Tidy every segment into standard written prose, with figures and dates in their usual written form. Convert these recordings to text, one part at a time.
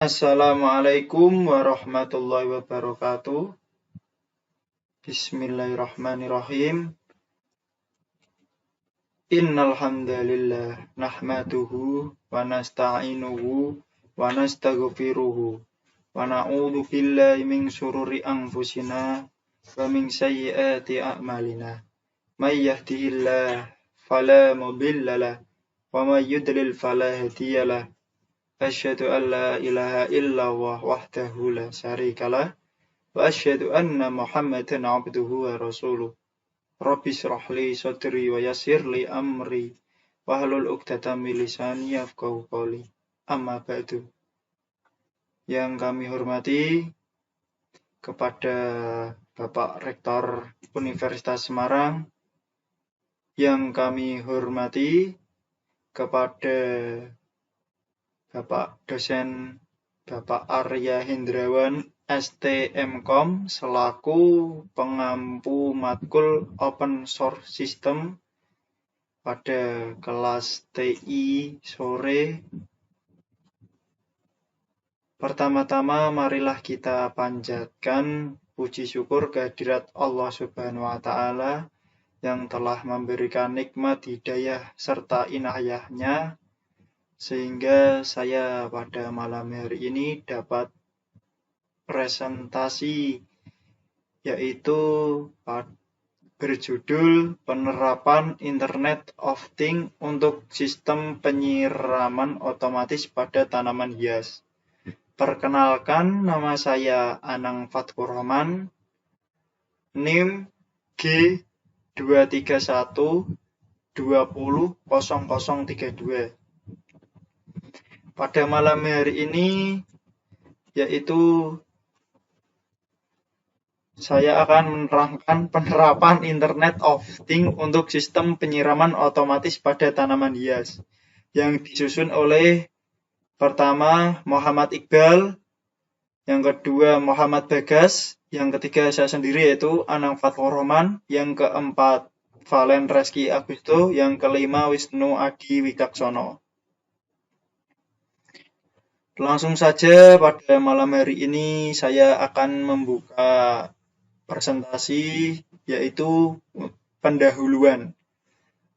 Assalamualaikum warahmatullahi wabarakatuh. Bismillahirrahmanirrahim. Innal hamdalillah nahmaduhu wa nasta'inuhu wa nastaghfiruhu wa na'udzu billahi min syururi anfusina wa min sayyiati a'malina. May yahdihillahu fala mudilla lahu wa may yudlil fala hadiya lahu. Asyhadu an la ilaha illallah wahdahu la syarikalah wa asyhadu anna Muhammadan abduhu wa rasuluh. Rabbi shrah li sadri wa yassir li amri wahlul 'uqdatam min lisani yafqahu qawli. Amma ba'du. Yang kami hormati kepada Bapak Rektor Universitas Semarang, yang kami hormati kepada Bapak dosen Bapak Arya Hendrawan STMkom selaku pengampu matkul Open Source System pada kelas TI sore. Pertama-tama marilah kita panjatkan puji syukur kehadirat Allah Subhanahu wa taala yang telah memberikan nikmat hidayah serta inayahnya sehingga saya pada malam hari ini dapat presentasi yaitu berjudul Penerapan Internet of Things untuk Sistem Penyiraman Otomatis pada Tanaman Hias. Perkenalkan, nama saya Anang Fatkur Rahman, NIM G231200032. Pada malam hari ini yaitu saya akan menerangkan penerapan Internet of Things untuk sistem penyiraman otomatis pada tanaman hias yang disusun oleh pertama Muhammad Iqbal, yang kedua Muhammad Bagas, yang ketiga saya sendiri yaitu Anang Fatkur Rahman, yang keempat Valen Reski Agusto, yang kelima Wisnu Adi Wicaksono. Langsung saja pada malam hari ini saya akan membuka presentasi yaitu pendahuluan.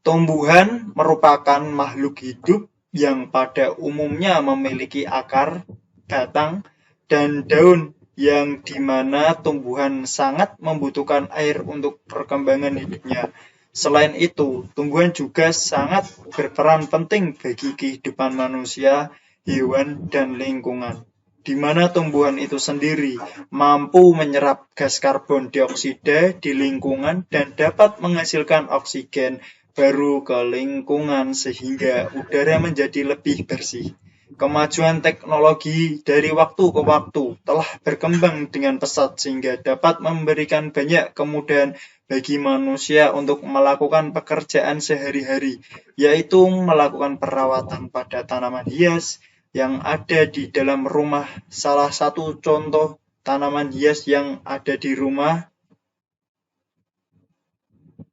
Tumbuhan merupakan makhluk hidup yang pada umumnya memiliki akar, batang, dan daun yang dimana tumbuhan sangat membutuhkan air untuk perkembangan hidupnya. Selain itu, tumbuhan juga sangat berperan penting bagi kehidupan manusia, hewan, dan lingkungan, di mana tumbuhan itu sendiri mampu menyerap gas karbon dioksida di lingkungan dan dapat menghasilkan oksigen baru ke lingkungan sehingga udara menjadi lebih bersih. Kemajuan teknologi dari waktu ke waktu telah berkembang dengan pesat sehingga dapat memberikan banyak kemudahan bagi manusia untuk melakukan pekerjaan sehari-hari, yaitu melakukan perawatan pada tanaman hias yang ada di dalam rumah. Salah satu contoh tanaman hias yang ada di rumah.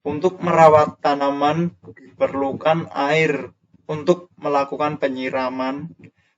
Untuk merawat tanaman diperlukan air. Untuk melakukan penyiraman,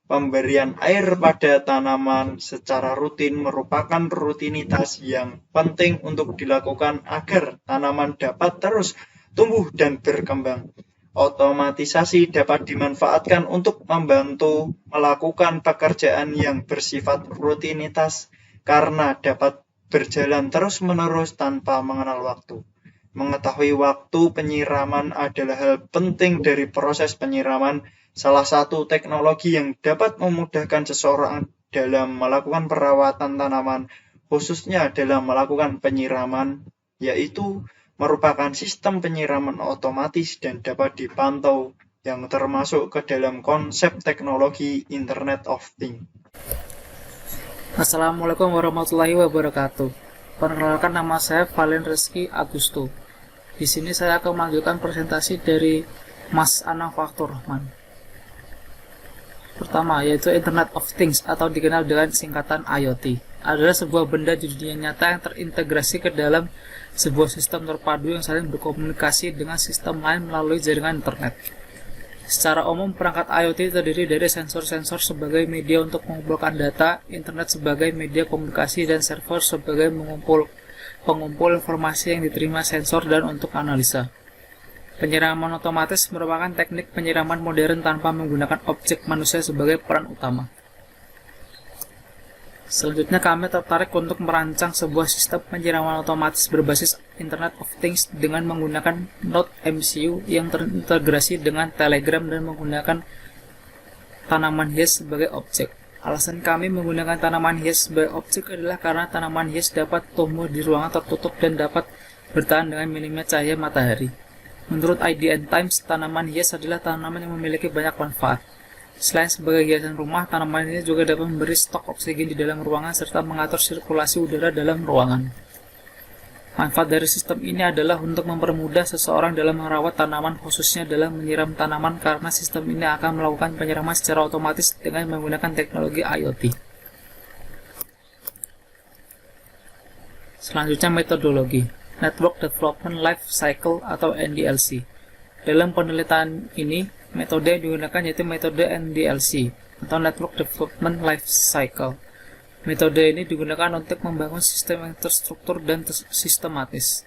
pemberian air pada tanaman secara rutin merupakan rutinitas yang penting untuk dilakukan agar tanaman dapat terus tumbuh dan berkembang. Otomatisasi dapat dimanfaatkan untuk membantu melakukan pekerjaan yang bersifat rutinitas karena dapat berjalan terus-menerus tanpa mengenal waktu. Mengetahui waktu penyiraman adalah hal penting dari proses penyiraman. Salah satu teknologi yang dapat memudahkan seseorang dalam melakukan perawatan tanaman, khususnya dalam melakukan penyiraman, yaitu merupakan sistem penyiraman otomatis dan dapat dipantau yang termasuk ke dalam konsep teknologi Internet of Things. Assalamualaikum warahmatullahi wabarakatuh. Perkenalkan, nama saya Valen Reski Agusto. Di sini saya akan melanjutkan presentasi dari Mas Anang Fatkur Rahman. Pertama, yaitu Internet of Things atau dikenal dengan singkatan IoT. Adalah sebuah benda di dunia nyata yang terintegrasi ke dalam sebuah sistem terpadu yang saling berkomunikasi dengan sistem lain melalui jaringan internet. Secara umum, perangkat IoT terdiri dari sensor-sensor sebagai media untuk mengumpulkan data, internet sebagai media komunikasi, dan server sebagai pengumpul informasi yang diterima sensor dan untuk analisa. Penyiraman otomatis merupakan teknik penyiraman modern tanpa menggunakan objek manusia sebagai peran utama. Selanjutnya kami tertarik untuk merancang sebuah sistem penyiraman otomatis berbasis Internet of Things dengan menggunakan Node MCU yang terintegrasi dengan Telegram dan menggunakan tanaman hias sebagai objek. Alasan kami menggunakan tanaman hias sebagai objek adalah karena tanaman hias dapat tumbuh di ruangan tertutup dan dapat bertahan dengan minimnya cahaya matahari. Menurut IDN Times, tanaman hias adalah tanaman yang memiliki banyak manfaat. Selain sebagai hiasan rumah, tanaman ini juga dapat memberi stok oksigen di dalam ruangan serta mengatur sirkulasi udara dalam ruangan. Manfaat dari sistem ini adalah untuk mempermudah seseorang dalam merawat tanaman, khususnya dalam menyiram tanaman, karena sistem ini akan melakukan penyiraman secara otomatis dengan menggunakan teknologi IoT. Selanjutnya, metodologi Network Development Life Cycle atau NDLC. Dalam penelitian ini, metode yang digunakan yaitu metode NDLC atau Network Development Life Cycle. Metode ini digunakan untuk membangun sistem yang terstruktur dan sistematis.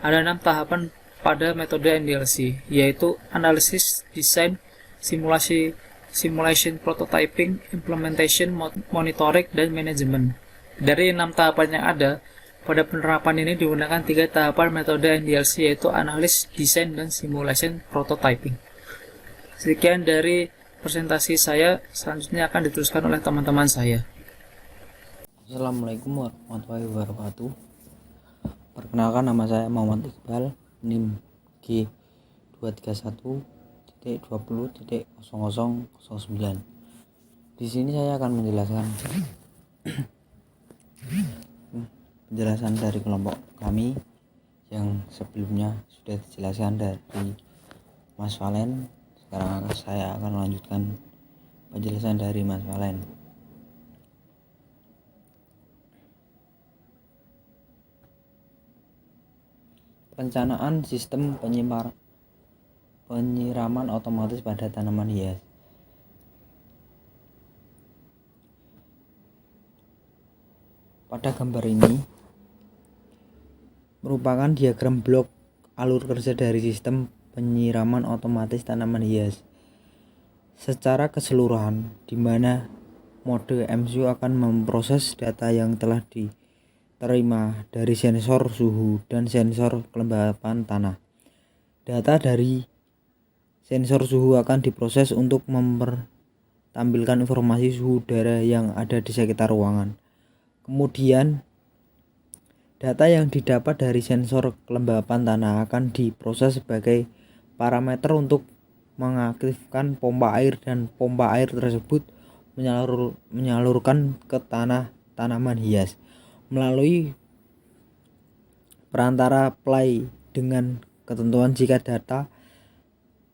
Ada 6 tahapan pada metode NDLC, yaitu analisis, desain, simulation, prototyping, implementation, monitoring, dan manajemen. Dari 6 tahapan yang ada, pada penerapan ini digunakan 3 tahapan metode NDLC, yaitu analis, desain, dan simulation prototyping. Sekian dari presentasi saya, selanjutnya akan diteruskan oleh teman-teman saya. Assalamualaikum warahmatullahi wabarakatuh. Perkenalkan, nama saya Muhammad Iqbal, NIM G23.20.0009. Di sini saya akan menjelaskan penjelasan dari kelompok kami yang sebelumnya sudah dijelaskan dari Mas Valen. Sekarang saya akan melanjutkan penjelasan dari Mas Valen. Perencanaan sistem penyiraman otomatis pada tanaman hias. Pada gambar ini merupakan diagram blok alur kerja dari sistem penyiraman otomatis tanaman hias secara keseluruhan, di mana mode MCU akan memproses data yang telah diterima dari sensor suhu dan sensor kelembapan tanah. Data dari sensor suhu akan diproses untuk mempertampilkan informasi suhu udara yang ada di sekitar ruangan. Kemudian data yang didapat dari sensor kelembapan tanah akan diproses sebagai parameter untuk mengaktifkan pompa air, dan pompa air tersebut menyalurkan ke tanaman hias melalui perantara play dengan ketentuan jika data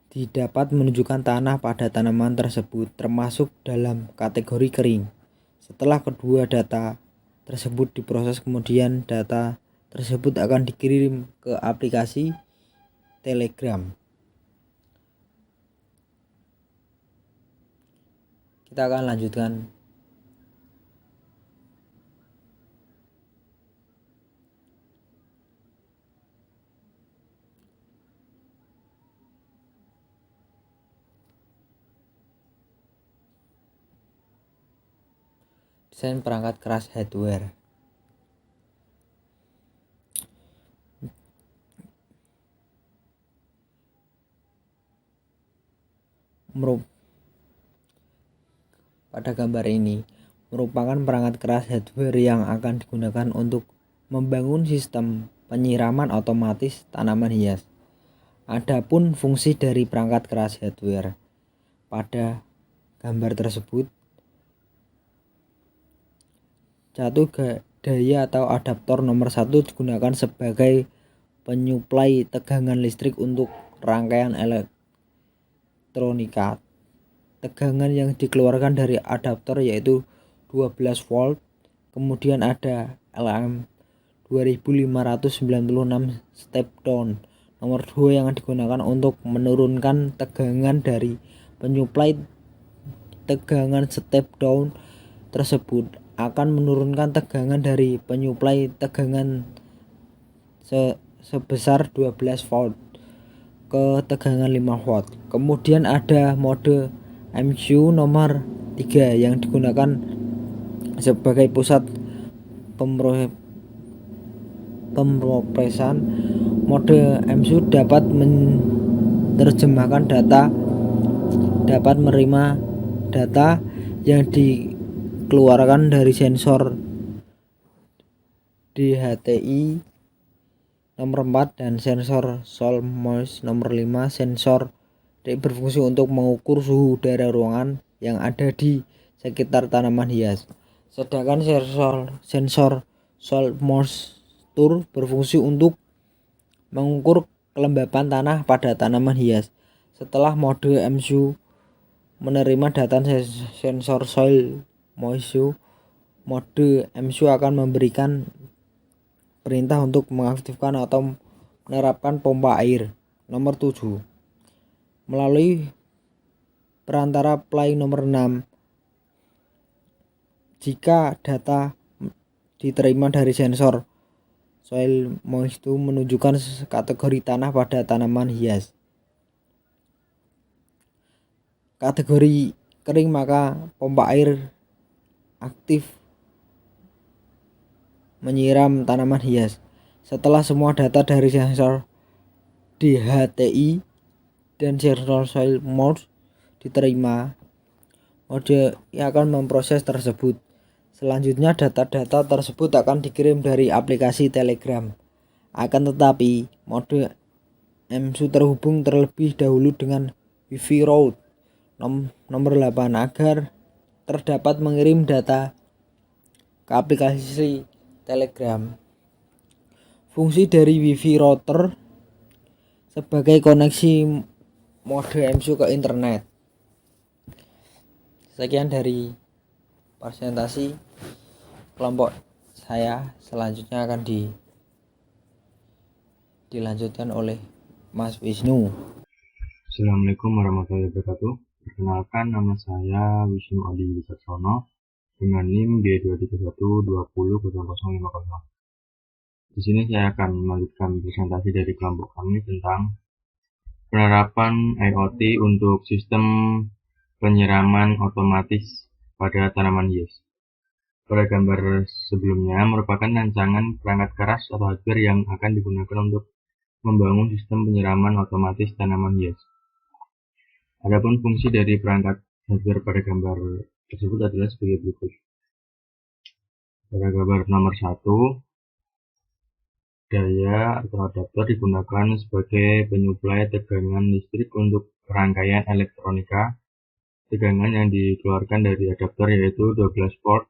didapat menunjukkan tanah pada tanaman tersebut termasuk dalam kategori kering. Setelah kedua data tersebut diproses, kemudian data tersebut akan dikirim ke aplikasi Telegram. Kita akan lanjutkan. Desain perangkat keras hardware. Pada gambar ini merupakan perangkat keras hardware yang akan digunakan untuk membangun sistem penyiraman otomatis tanaman hias. Adapun fungsi dari perangkat keras hardware pada gambar tersebut, satu daya atau adaptor nomor 1 digunakan sebagai penyuplai tegangan listrik untuk rangkaian elektronika. Tegangan yang dikeluarkan dari adaptor yaitu 12 volt. Kemudian ada LM 2596 step down Nomor 2 yang digunakan untuk menurunkan tegangan dari penyuplai. Tegangan step down tersebut akan menurunkan tegangan dari penyuplai tegangan sebesar 12 volt ke tegangan 5 volt. Kemudian ada mode MCU nomor 3 yang digunakan sebagai pusat pemrosesan. Mode MCU dapat menerjemahkan dapat menerima data yang dikeluarkan dari sensor DHTI nomor 4 dan sensor soil moisture nomor 5. Sensor berfungsi untuk mengukur suhu udara ruangan yang ada di sekitar tanaman hias. Sedangkan sensor soil moisture berfungsi untuk mengukur kelembapan tanah pada tanaman hias. Setelah mode MCU menerima data sensor soil moisture, mode MCU akan memberikan perintah untuk mengaktifkan atau menerapkan pompa air. Nomor 7. Melalui perantara play nomor 6. Jika data diterima dari sensor soil moisture menunjukkan kategori tanah pada tanaman hias. Kategori kering, maka pompa air aktif menyiram tanaman hias. Setelah semua data dari sensor DHTI dan sensor soil moisture diterima, mode akan memproses tersebut. Selanjutnya data-data tersebut akan dikirim dari aplikasi Telegram. Akan tetapi mode MCU terhubung terlebih dahulu dengan Wi-Fi route nomor 8 agar terdapat mengirim data ke aplikasi Telegram. Fungsi dari Wi-Fi router sebagai koneksi mode MCU ke internet. Sekian dari presentasi kelompok saya. Selanjutnya akan dilanjutkan oleh Mas Wisnu. Assalamualaikum warahmatullahi wabarakatuh. Perkenalkan, nama saya Wisnu Adi Wicaksono dengan NIM B231200050. Di sini saya akan melanjutkan presentasi dari kelompok kami tentang penerapan IoT untuk sistem penyiraman otomatis pada tanaman hias. Pada gambar sebelumnya merupakan rancangan perangkat keras atau hardware yang akan digunakan untuk membangun sistem penyiraman otomatis tanaman hias. Adapun fungsi dari perangkat hardware pada gambar tersebut adalah sebagai berikut. Pada gambar nomor 1, daya atau adaptor digunakan sebagai penyuplai tegangan listrik untuk rangkaian elektronika. Tegangan yang dikeluarkan dari adaptor yaitu 12 volt.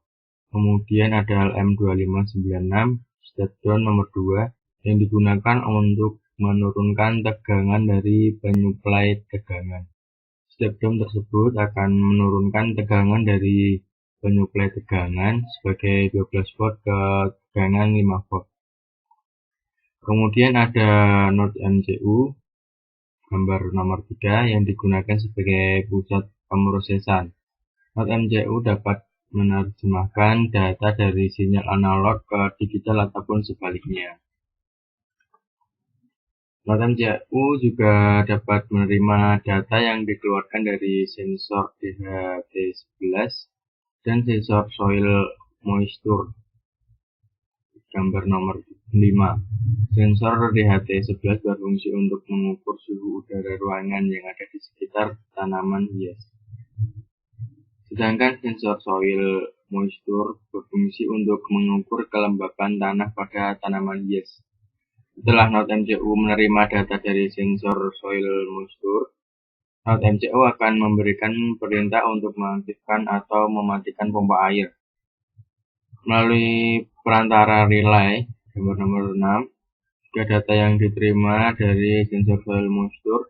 Kemudian ada LM2596 step down nomor 2 yang digunakan untuk menurunkan tegangan dari penyuplai tegangan. Step down tersebut akan menurunkan tegangan dari penyuplai tegangan sebagai 12 volt ke tegangan 5 volt. Kemudian ada node MCU gambar nomor 3 yang digunakan sebagai pusat pemrosesan. Node MCU dapat menerjemahkan data dari sinyal analog ke digital ataupun sebaliknya. Node MCU juga dapat menerima data yang dikeluarkan dari sensor DHT11 dan sensor soil moisture gambar nomor 5. Sensor DHT11 berfungsi untuk mengukur suhu udara ruangan yang ada di sekitar tanaman hias. Sedangkan sensor soil moisture berfungsi untuk mengukur kelembapan tanah pada tanaman hias. Setelah node MCU menerima data dari sensor soil moisture, node MCU akan memberikan perintah untuk mengaktifkan atau mematikan pompa air. Melalui perantara relay, gambar nomor 6, jika data yang diterima dari sensor soil moisture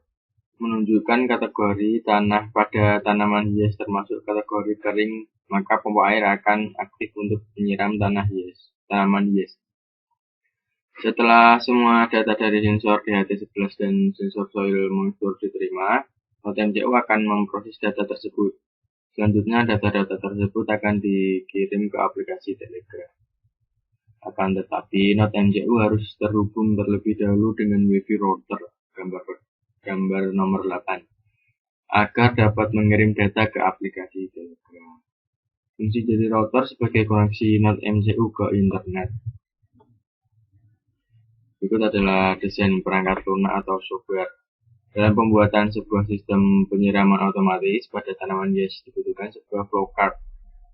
menunjukkan kategori tanah pada tanaman hias termasuk kategori kering, maka pompa air akan aktif untuk menyiram tanaman hias. Setelah semua data dari sensor DHT11 dan sensor soil moisture diterima, NodeMCU akan memproses data tersebut. Selanjutnya, data-data tersebut akan dikirim ke aplikasi Telegram. Akan tetapi, NodeMCU harus terhubung terlebih dahulu dengan Wi-Fi router, gambar nomor 8, agar dapat mengirim data ke aplikasi Telegram. Fungsi dari router sebagai koneksi NodeMCU ke internet. Berikut adalah desain perangkat lunak atau software. Dalam pembuatan sebuah sistem penyiraman otomatis pada tanaman hias dibutuhkan sebuah flowchart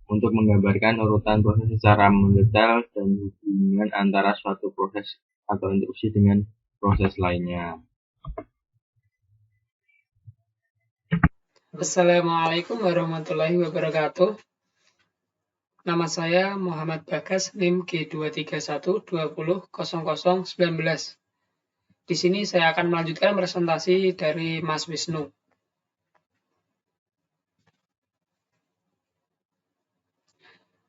untuk menggambarkan urutan proses secara mendetail dan hubungan antara suatu proses atau instruksi dengan proses lainnya. Assalamualaikum warahmatullahi wabarakatuh. Nama saya Muhammad Bagas, NIM G231200019. Di sini saya akan melanjutkan presentasi dari Mas Wisnu.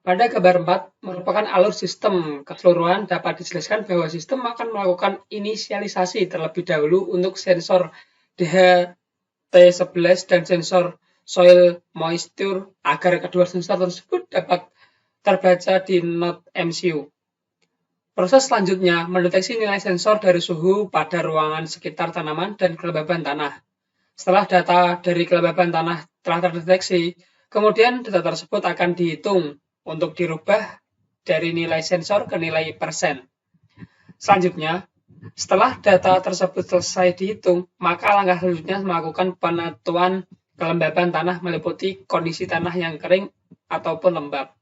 Pada gambar 4 merupakan alur sistem. Keseluruhan dapat dijelaskan bahwa sistem akan melakukan inisialisasi terlebih dahulu untuk sensor DHT11 dan sensor soil moisture agar kedua sensor tersebut dapat terbaca di node MCU. Proses selanjutnya mendeteksi nilai sensor dari suhu pada ruangan sekitar tanaman dan kelembaban tanah. Setelah data dari kelembaban tanah telah terdeteksi, kemudian data tersebut akan dihitung untuk dirubah dari nilai sensor ke nilai persen. Selanjutnya, setelah data tersebut selesai dihitung, maka langkah selanjutnya melakukan penentuan kelembaban tanah meliputi kondisi tanah yang kering ataupun lembab.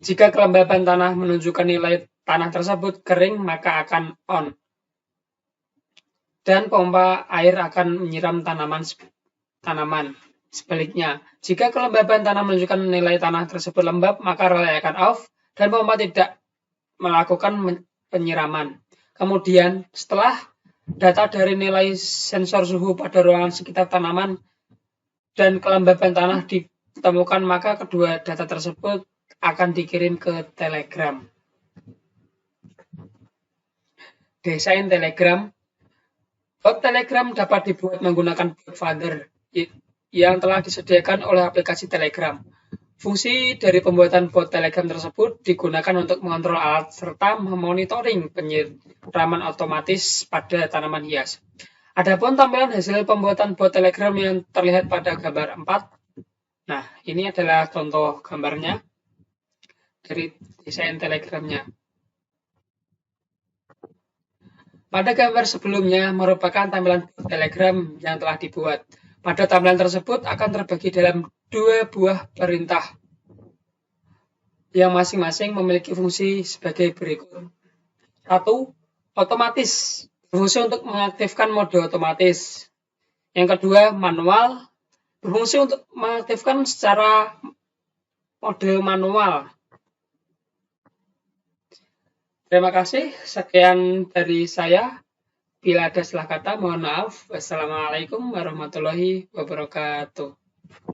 Jika kelembaban tanah menunjukkan nilai tanah tersebut kering, maka akan on. Dan pompa air akan menyiram tanaman. Sebaliknya, jika kelembaban tanah menunjukkan nilai tanah tersebut lembab, maka relay akan off dan pompa tidak melakukan penyiraman. Kemudian, setelah data dari nilai sensor suhu pada ruangan sekitar tanaman dan kelembaban tanah ditemukan, maka kedua data tersebut akan dikirim ke Telegram. Desain Telegram. Bot Telegram dapat dibuat menggunakan bot Father yang telah disediakan oleh aplikasi Telegram. Fungsi dari pembuatan bot Telegram tersebut digunakan untuk mengontrol alat serta memonitoring penyiraman otomatis pada tanaman hias. Adapun tampilan hasil pembuatan bot Telegram yang terlihat pada gambar 4. Nah, ini adalah contoh gambarnya dari desain Telegramnya. Pada gambar sebelumnya merupakan tampilan bot Telegram yang telah dibuat. Pada tampilan tersebut akan terbagi dalam dua buah perintah yang masing-masing memiliki fungsi sebagai berikut. 1. Otomatis, berfungsi untuk mengaktifkan mode otomatis. Yang kedua, manual, berfungsi untuk mengaktifkan secara mode manual. Terima kasih, sekian dari saya. Bila ada salah kata, mohon maaf. Wassalamualaikum warahmatullahi wabarakatuh.